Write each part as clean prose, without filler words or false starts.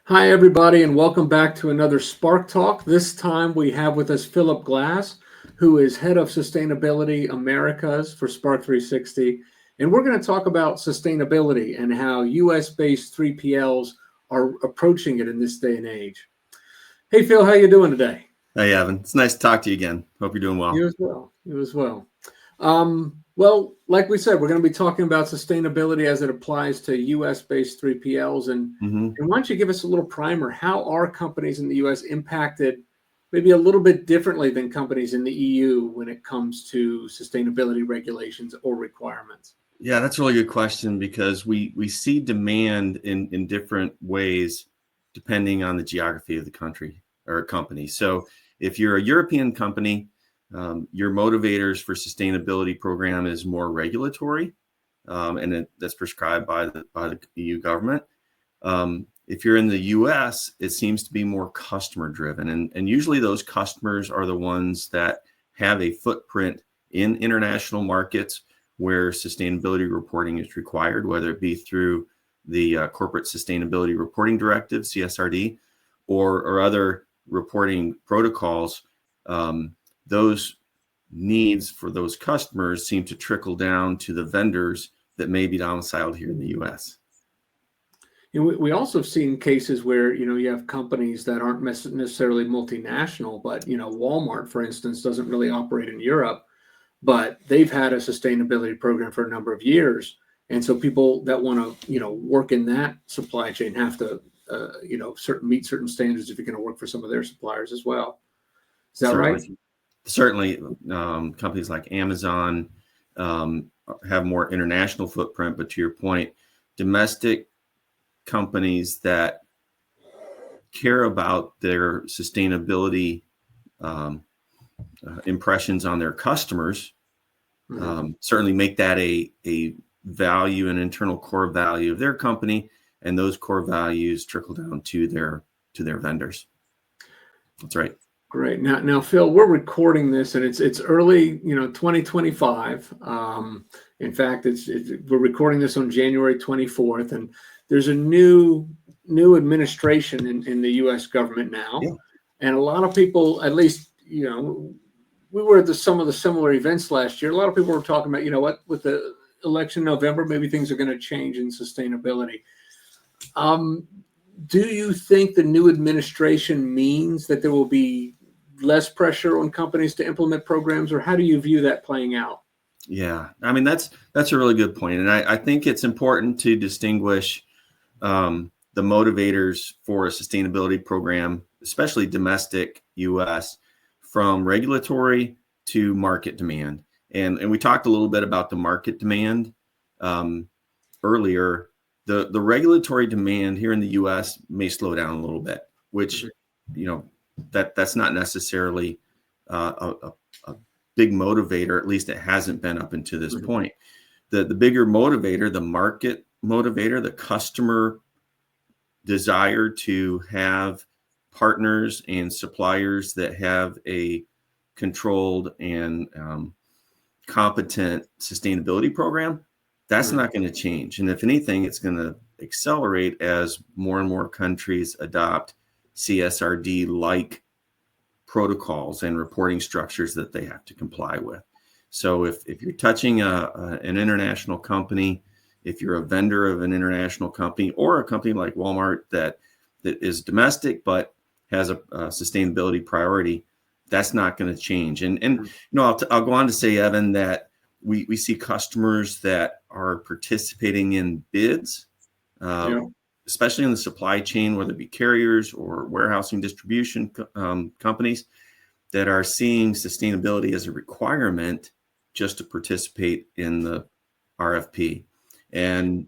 Hi, everybody, and welcome back to another Spark Talk. This time we have with us Phillip Glass, who is Head of Sustainability Americas for SPARQ360. And we're going to talk about sustainability and how US-based 3PLs are approaching it in this day and age. Hey, Phil, how you doing today? Hey, Evan. It's nice to talk to you again. Hope you're doing well. You as well. You as well. Well, like we said, we're going to be talking about sustainability as it applies to US-based 3PLs. And why don't you give us a little primer? How are companies in the US impacted maybe a little bit differently than companies in the EU when it comes to sustainability regulations or requirements? Yeah, that's a really good question because we see demand in different ways depending on the geography of the country or company. So if you're a European company, your motivators for sustainability program is more regulatory, and that's prescribed by the EU government. If you're in the US, it seems to be more customer driven, and usually those customers are the ones that have a footprint in international markets where sustainability reporting is required, whether it be through the Corporate Sustainability Reporting Directive, CSRD, or other reporting protocols. Those needs for those customers seem to trickle down to the vendors that may be domiciled here in the U.S. We also have seen cases where, you have companies that aren't necessarily multinational, but, Walmart, for instance, doesn't really operate in Europe, but they've had a sustainability program for a number of years. And so people that want to, work in that supply chain have to, meet certain standards if you're going to work for some of their suppliers as well. Is that right? Certainly, companies like Amazon have more international footprint, but to your point, domestic companies that care about their sustainability impressions on their customers certainly make that a value, an internal core value of their company, and those core values trickle down to their vendors. That's right. Great. Now, Phil, we're recording this, and it's early, 2025. In fact, we're recording this on January 24th, and there's a new administration in the U.S. government now, Yeah. And a lot of people, at least, we were at some of the similar events last year. A lot of people were talking about, with the election in November, maybe things are going to change in sustainability. Do you think the new administration means that there will be less pressure on companies to implement programs, or how do you view that playing out? Yeah, I mean, that's a really good point. And I think it's important to distinguish the motivators for a sustainability program, especially domestic US, from regulatory to market demand. And we talked a little bit about the market demand earlier. The regulatory demand here in the US may slow down a little bit, which, that's not necessarily a big motivator. At least it hasn't been up until this point. The bigger motivator, the market motivator, the customer desire to have partners and suppliers that have a controlled and competent sustainability program, that's not going to change. And if anything, it's going to accelerate as more and more countries adopt CSRD-like protocols and reporting structures that they have to comply with. So if you're touching an international company, if you're a vendor of an international company or a company like Walmart that is domestic but has a sustainability priority, that's not going to change. And I'll go on to say, Evan, that we see customers that are participating in bids, especially in the supply chain, whether it be carriers or warehousing distribution companies, that are seeing sustainability as a requirement just to participate in the RFP. And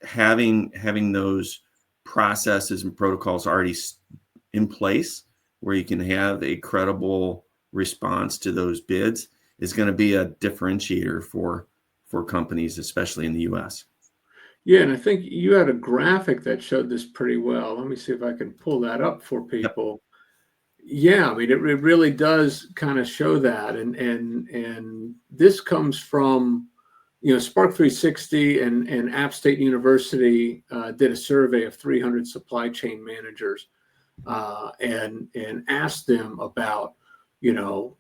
having those processes and protocols already in place where you can have a credible response to those bids is going to be a differentiator for companies, especially in the US. Yeah, and I think you had a graphic that showed this pretty well. Let me see if I can pull that up for people. Yeah, I mean, it really does kind of show that, and this comes from SPARQ360 and App State University did a survey of 300 supply chain managers and asked them about,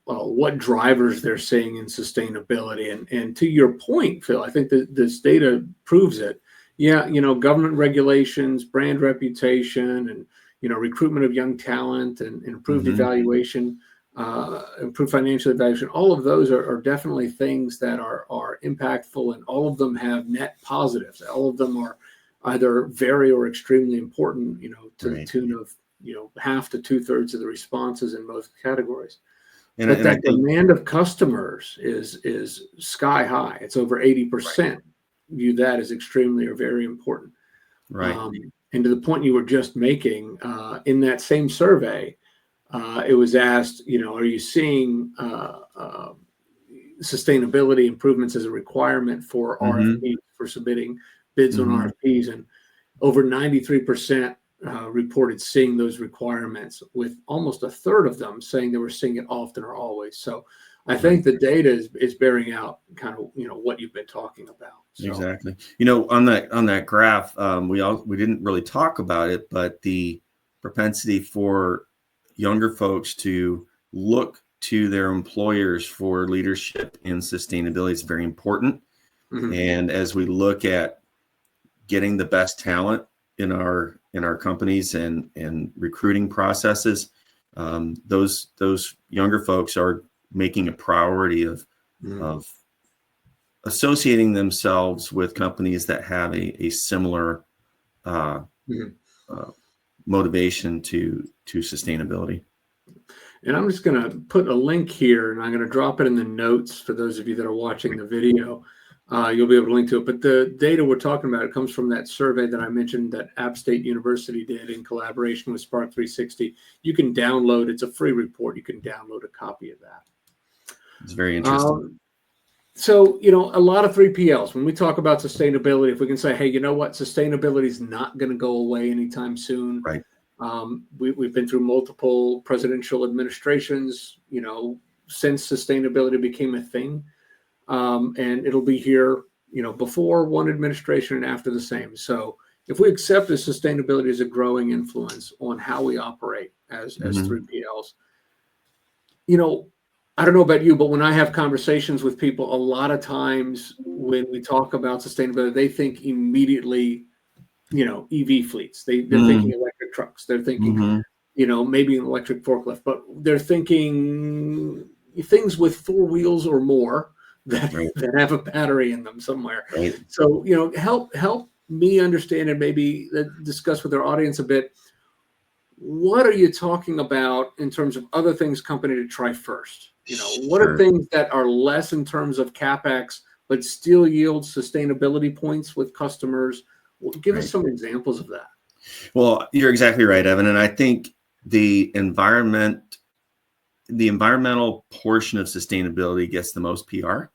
what drivers they're seeing in sustainability. And to your point, Phil, I think that this data proves it. Yeah, government regulations, brand reputation, and recruitment of young talent and improved evaluation, improved financial evaluation. All of those are definitely things that are impactful, and all of them have net positives. All of them are either very or extremely important, to the tune of half to 2/3 of the responses in most categories. But that demand of customers is sky high. It's over 80% view that as extremely or very important. Right. And to the point you were just making, in that same survey, it was asked, are you seeing sustainability improvements as a requirement for RFPs, for submitting bids on RFPs? And over 93% reported seeing those requirements, with almost 1/3 of them saying they were seeing it often or always. So I think the data is bearing out kind of what you've been talking about. So. Exactly. On that graph, we didn't really talk about it, but the propensity for younger folks to look to their employers for leadership in sustainability is very important. And as we look at getting the best talent in our companies and recruiting processes, those younger folks are making a priority of associating themselves with companies that have a similar motivation to sustainability. And I'm just going to put a link here, and I'm going to drop it in the notes for those of you that are watching the video. You'll be able to link to it. But the data we're talking about, it comes from that survey that I mentioned that App State University did in collaboration with SPARQ360. You can download, it's a free report. You can download a copy of that. It's very interesting. So, a lot of 3PLs, when we talk about sustainability, if we can say, hey, you know what, sustainability is not going to go away anytime soon. Right. We've been through multiple presidential administrations, since sustainability became a thing. And it'll be here, before one administration and after the same. So if we accept that sustainability is a growing influence on how we operate as 3PLs, I don't know about you, but when I have conversations with people, a lot of times when we talk about sustainability, they think immediately, EV fleets. They're thinking electric trucks. They're thinking, maybe an electric forklift, but they're thinking things with 4 wheels or more that have a battery in them somewhere. Right. So, help me understand and maybe discuss with our audience a bit. What are you talking about in terms of other things company to try first? What are things that are less in terms of CapEx, but still yield sustainability points with customers? Give us some examples of that. Well, you're exactly right, Evan. And I think the environmental portion of sustainability gets the most PR.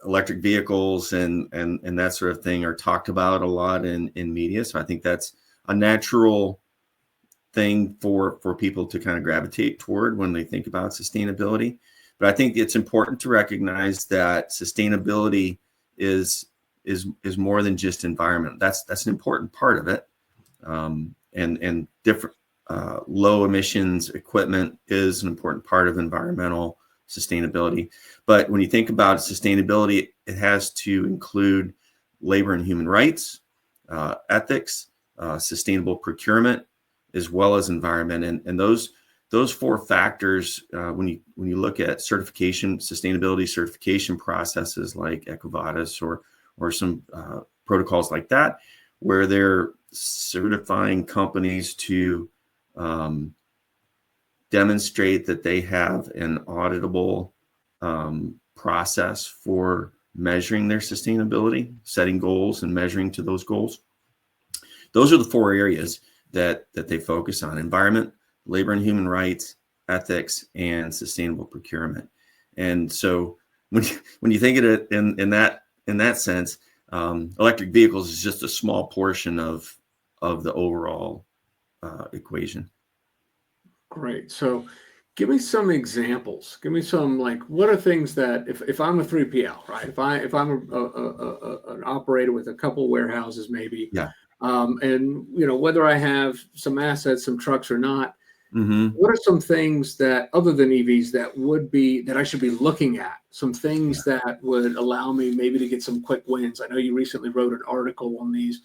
Electric vehicles and that sort of thing are talked about a lot in media. So I think that's a natural thing for people to kind of gravitate toward when they think about sustainability. But I think it's important to recognize that sustainability is more than just environment. That's an important part of it. And different low emissions equipment is an important part of environmental sustainability. But when you think about sustainability, it has to include labor and human rights, ethics, sustainable procurement, as well as environment. And those 4 factors, when you look at sustainability certification processes like EcoVadis or some protocols like that, where they're certifying companies to demonstrate that they have an auditable process for measuring their sustainability, setting goals and measuring to those goals. Those are the 4 areas that they focus on: environment, labor and human rights, ethics, and sustainable procurement. And so when you think of it in that sense, electric vehicles is just a small portion of the overall equation. Great. So Give me some examples. Give me some, like, what are things that if I'm a 3PL, right? If I'm an operator with a couple warehouses maybe, Yeah. and whether I have some assets, some trucks or not, Mm-hmm. what are some things that other than EVs that I should be looking at? Some things that would allow me maybe to get some quick wins. I know you recently wrote an article on these,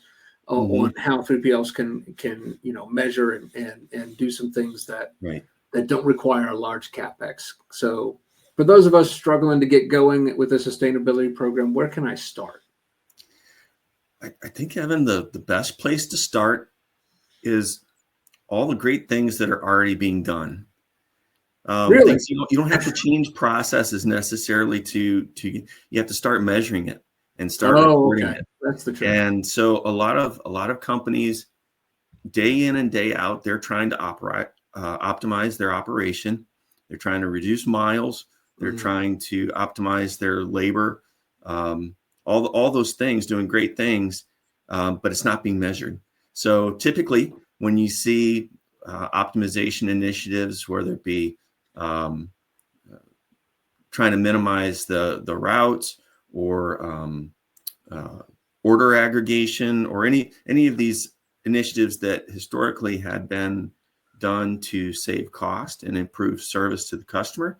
Mm-hmm. on how 3PLs can measure and do some things that Right. don't require a large capex. So for those of us struggling to get going with a sustainability program, where can I start? I think, Evan, the best place to start is all the great things that are already being done. Really? Things you don't have to change processes necessarily you have to start measuring it and start Oh, reporting okay. it. That's the trick. And so a lot of companies, day in and day out, they're trying to optimize their operation. They're trying to reduce miles. They're Mhm. trying to optimize their labor. Um, all those things, doing great things, but it's not being measured. So typically, when you see optimization initiatives, whether it be um, trying to minimize the routes or uh, order aggregation or any of these initiatives that historically had been done to save cost and improve service to the customer,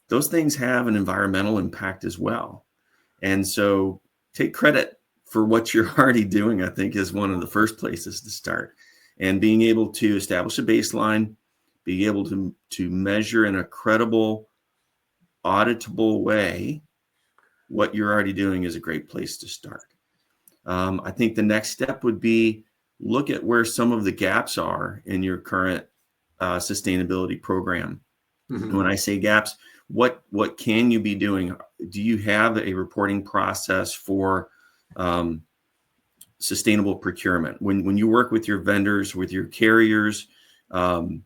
those things have an environmental impact as well. And so take credit for what you're already doing, I think, is one of the first places to start. And being able to establish a baseline, being able to measure in a credible, auditable way what you're already doing is a great place to start. I think the next step would be look at where some of the gaps are in your current sustainability program. And Mhm. when I say gaps, what can you be doing? Do you have a reporting process for um, sustainable procurement? When you work with your vendors, with your carriers, um,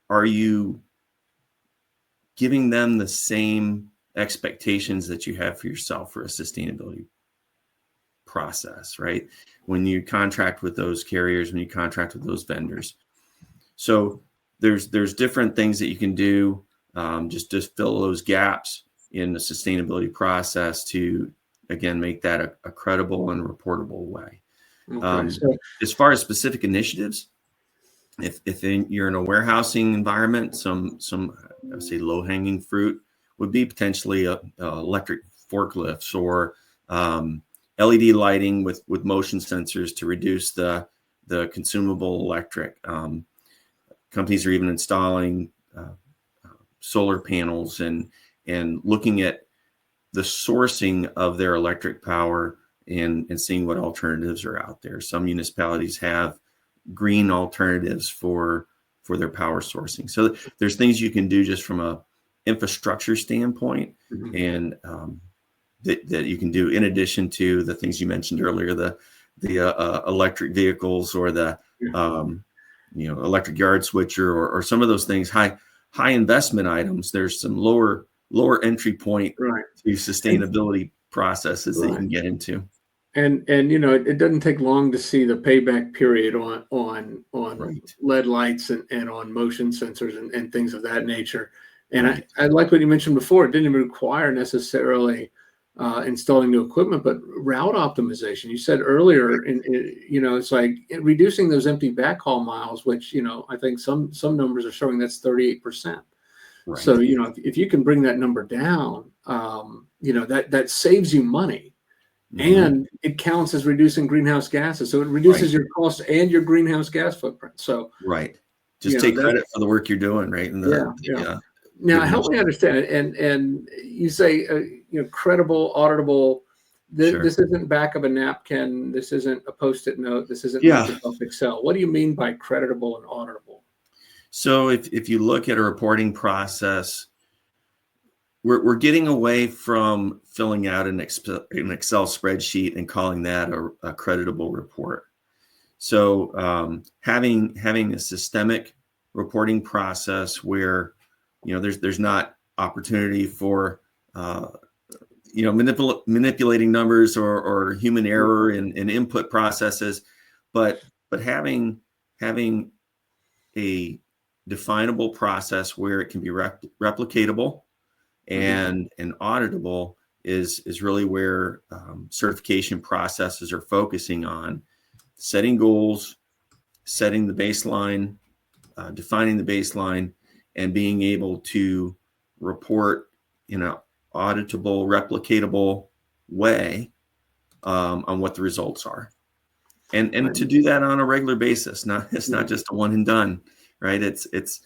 are you giving them the same expectations that you have for yourself for a sustainability process, right? When you contract with those carriers, when you contract with those vendors. So there's different things that you can do just to fill those gaps in the sustainability process to, again, make that a credible and reportable way. Okay. Um, So, as far as specific initiatives, if you're in a warehousing environment, some I would say low hanging fruit would be potentially electric forklifts or LED lighting with motion sensors to reduce the consumable electric. Companies are even installing solar panels and looking at the sourcing of their electric power and seeing what alternatives are out there. Some municipalities have green alternatives for their power sourcing. So there's things you can do just from a infrastructure standpoint, mhm. and that you can do in addition to the things you mentioned earlier, the electric vehicles or the Yeah. electric yard switcher or some of those things, high investment items. There's some lower entry point Right. to And sustainability processes that you right. can get into. And it doesn't take long to see the payback period on Right. LED lights and on motion sensors and things of that nature. And Right. I like what you mentioned before. It didn't even require necessarily installing new equipment, but route optimization. You said Right. earlier, it's like reducing those empty backhaul miles, which I think some numbers are showing that's 38%. So Right. if you can bring that number down, that saves you money. Hmm. And it counts as reducing greenhouse gases. So it Right. reduces your cost and your greenhouse gas footprint. So, Right. Just take that, credit for the work you're doing, right? And yeah, yeah. Now, good help me initiative. understand it. And you say, credible, auditable. Sure. This isn't back of a napkin. This isn't a post-it note. This isn't Yeah. Microsoft Excel. What do you mean by creditable and auditable? So if you look at a reporting process, we're getting away from filling out an Excel spreadsheet and calling that a creditable report. So having a systemic reporting process where there's not opportunity for uh, manipulating numbers or human error in input processes, but having a definable process where it can be replicatable and auditable is really where certification processes are focusing on setting goals, setting the baseline, defining the baseline, and being able to report in an auditable, replicatable way on what the results are. And to do that on a regular basis. It's not just a one and done, right? It's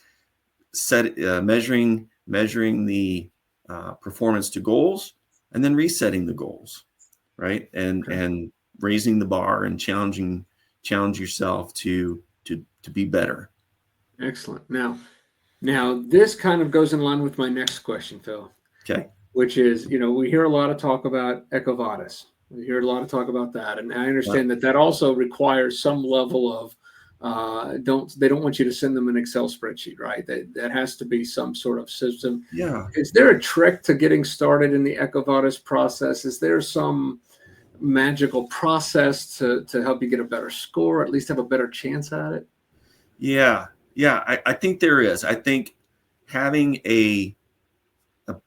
measuring the performance to goals, and then resetting the goals, right? And raising the bar and challenge yourself to be better. Excellent. Now this kind of goes in line with my next question, Phil. Okay. Which is, we hear a lot of talk about EcoVadis. We hear a lot of talk about that, and I understand that also requires some level of they don't want you to send them an Excel spreadsheet, right? That has to be some sort of system. Yeah. Is there a trick to getting started in the EcoVadis process? Is there some magical process to help you get a better score, at least have a better chance at it? Yeah. I think there is. I think having a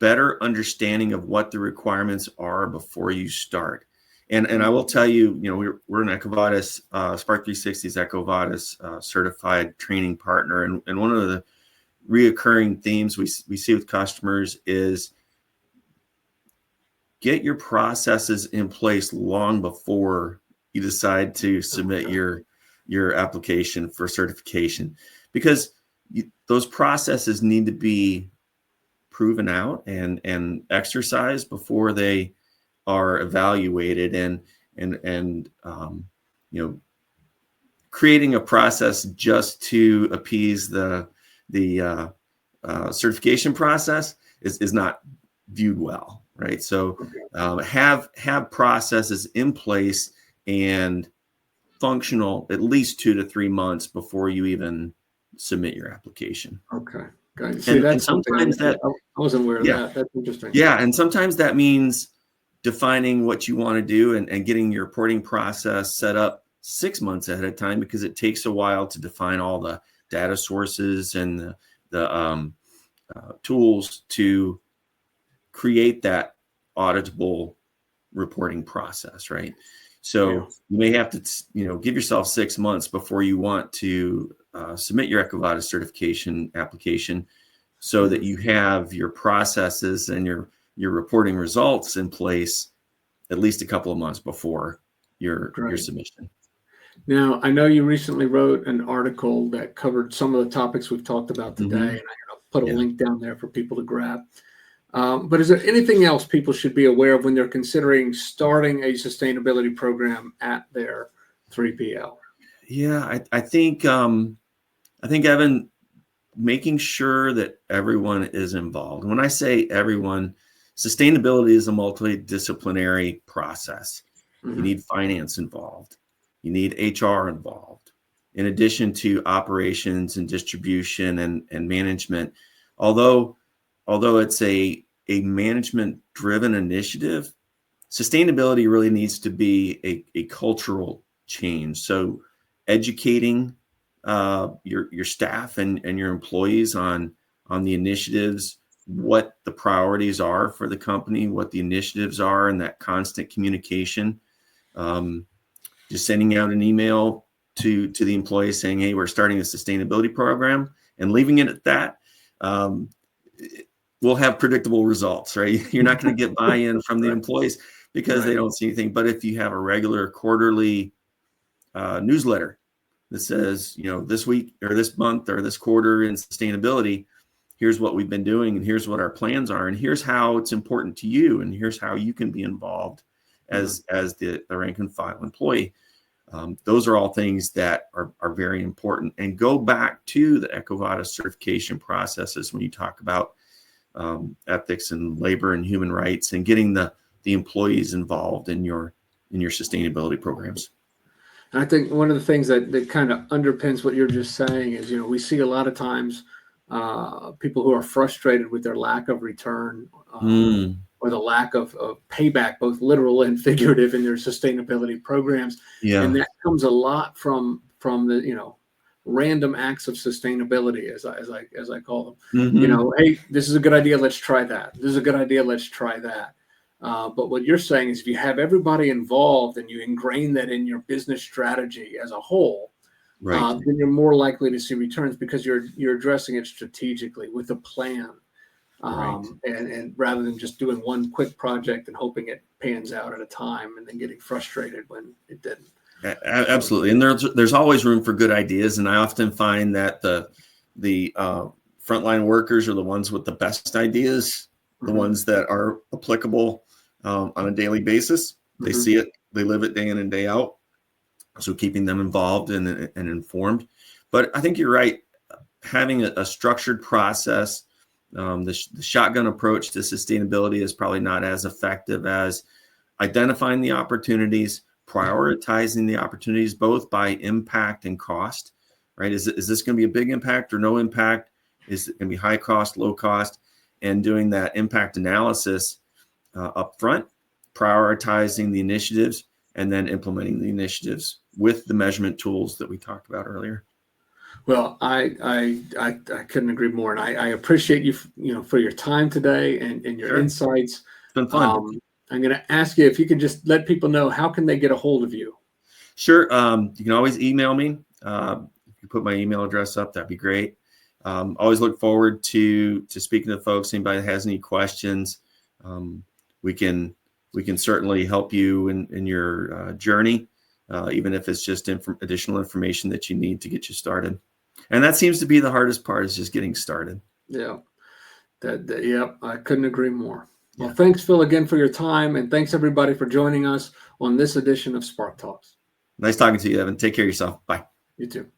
better understanding of what the requirements are before you start. And I will tell you, we're an EcoVadis, SPARQ360's EcoVadis certified training partner. And one of the reoccurring themes we see with customers is get your processes in place long before you decide to submit your application for certification, because those processes need to be proven out and exercised before they are evaluated, and creating a process just to appease the certification process is not viewed well, right? So have processes in place and functional at least 2 to 3 months before you even submit your application. Okay. See, that's sometimes I wasn't aware of that. That's interesting. Yeah, and sometimes that means defining what you want to do and getting your reporting process set up 6 months ahead of time, because it takes a while to define all the data sources and the tools to create that auditable reporting process, right? So you may have to, give yourself 6 months before you want to submit your EcoVadis certification application, so that you have your processes and your reporting results in place at least a couple of months before your submission. Now, I know you recently wrote an article that covered some of the topics we've talked about today, and I'm going to put a link down there for people to grab. But is there anything else people should be aware of when they're considering starting a sustainability program at their 3PL? Yeah, I think Evan, making sure that everyone is involved. When I say everyone, sustainability is a multidisciplinary process. You need finance involved. You need HR involved, in addition to operations and distribution and management. Although it's a management-driven initiative, sustainability really needs to be a cultural change. So educating your staff and your employees on the initiatives, what the priorities are for the company, what the initiatives are, and that constant communication. Just sending out an email to the employees saying, hey, we're starting a sustainability program, and leaving it at that, we'll have predictable results, right? You're not going to get buy-in from the employees because they don't see anything. But if you have a regular quarterly newsletter that says, this week or this month or this quarter in sustainability, here's what we've been doing, and here's what our plans are, and here's how it's important to you, and here's how you can be involved as the rank and file employee. Those are all things that are very important, and go back to the EcoVadis certification processes when you talk about ethics and labor and human rights, and getting the employees involved in your sustainability programs. I think one of the things that kind of underpins what you're just saying is, we see a lot of times people who are frustrated with their lack of return or the lack of payback, both literal and figurative, in their sustainability programs. And that comes a lot from the, random acts of sustainability, as I call them. Mm-hmm. Hey, this is a good idea. Let's try that. This is a good idea. Let's try that. But what you're saying is, if you have everybody involved and you ingrain that in your business strategy as a whole, Right. then you're more likely to see returns because you're addressing it strategically with a plan, Right. and rather than just doing one quick project and hoping it pans out at a time and then getting frustrated when it didn't. Absolutely, and there's always room for good ideas, and I often find that the frontline workers are the ones with the best ideas, the ones that are applicable on a daily basis. They see it, they live it day in and day out. So keeping them involved and informed. But I think you're right. Having a structured process, the shotgun approach to sustainability is probably not as effective as identifying the opportunities, prioritizing the opportunities both by impact and cost, right? Is this going to be a big impact or no impact? Is it going to be high cost, low cost? And doing that impact analysis up front, prioritizing the initiatives, and then implementing the initiatives with the measurement tools that we talked about earlier. Well, I couldn't agree more, and I appreciate you for your time today and your insights. It's been fun. I'm going to ask you if you could just let people know, how can they get a hold of you? Sure. You can always email me. If you put my email address up, that'd be great. Always look forward to speaking to folks. Anybody that has any questions, we can certainly help you in your journey, even if it's just additional information that you need to get you started. And that seems to be the hardest part, is just getting started. Yeah, I couldn't agree more. Well, thanks, Phil, again for your time, and thanks everybody for joining us on this edition of SPARQ Talks. Nice talking to you, Evan. Take care of yourself. Bye. You too.